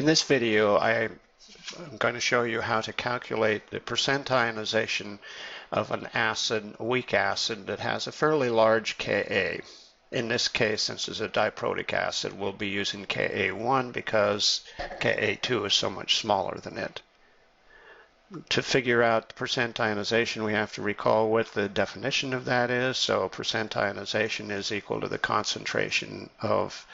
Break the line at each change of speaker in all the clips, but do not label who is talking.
In this video, I'm going to show you how to calculate the percent ionization of an acid, a weak acid that has a fairly large Ka. In this case, since it's a diprotic acid, we'll be using Ka1 because Ka2 is so much smaller than it. To figure out percent ionization, we have to recall what the definition of that is. So percent ionization is equal to the concentration of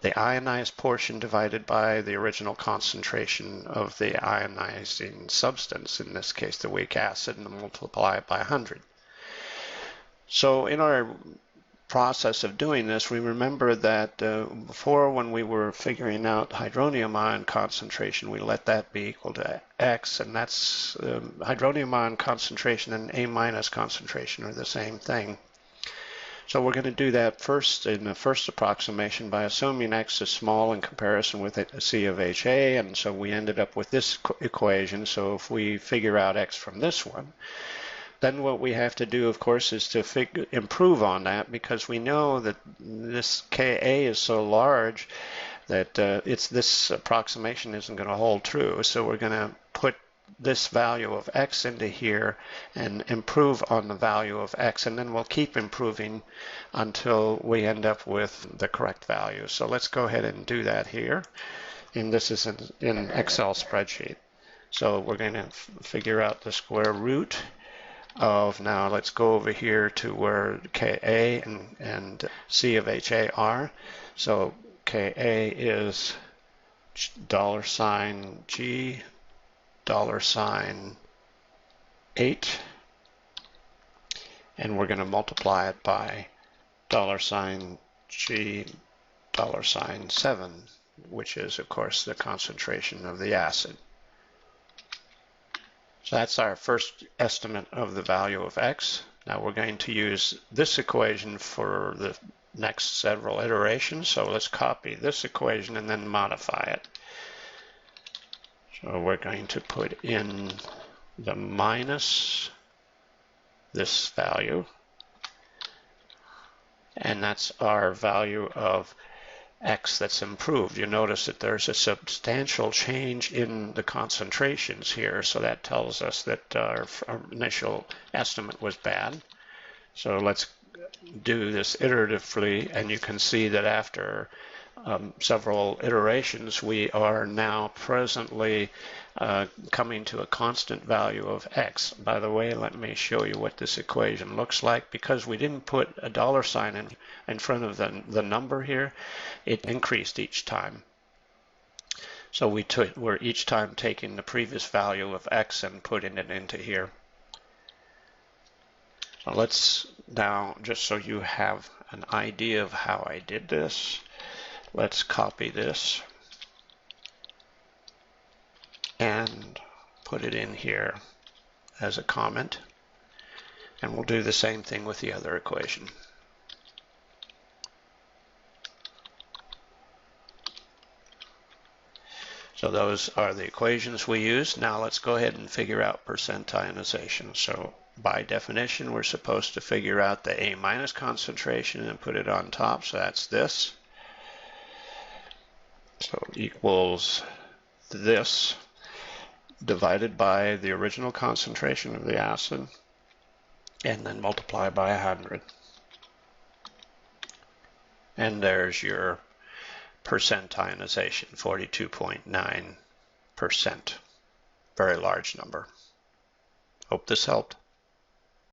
the ionized portion divided by the original concentration of the ionizing substance, in this case the weak acid, and multiply it by 100. So in our process of doing this, we remember that before, when we were figuring out hydronium ion concentration, we let that be equal to X, and that's hydronium ion concentration and A- concentration are the same thing. So we're going to do that first in the first approximation by assuming X is small in comparison with C of HA, and so we ended up with this equation. So if we figure out X from this one, then what we have to do, of course, is to improve on that, because we know that this Ka is so large that this approximation isn't going to hold true. So we're going to put this value of X into here and improve on the value of X, and then we'll keep improving until we end up with the correct value. So let's go ahead and do that here. And this is in Excel spreadsheet. So we're going to figure out the square root of, now let's go over here to where Ka and C of HA are. So Ka is $G $8, and we're going to multiply it by $G $7, which is, of course, the concentration of the acid. So that's our first estimate of the value of X. Now we're going to use this equation for the next several iterations. So let's copy this equation and then modify it. So we're going to put in the minus this value, and that's our value of X that's improved. You notice that there's a substantial change in the concentrations here, so that tells us that our initial estimate was bad. So let's do this iteratively, and you can see that after several iterations, we are now presently coming to a constant value of X. By the way, let me show you what this equation looks like. Because we didn't put a $sign in front of the number here, it increased each time. So we're each time taking the previous value of X and putting it into here. So let's now, just so you have an idea of how I did this, let's copy this and put it in here as a comment, and we'll do the same thing with the other equation. So those are the equations we use. Now let's go ahead and figure out percent ionization. So by definition, we're supposed to figure out the A- concentration and put it on top, so that's this. So equals this divided by the original concentration of the acid, and then multiply by 100. And there's your percent ionization, 42.9%. Very large number. Hope this helped.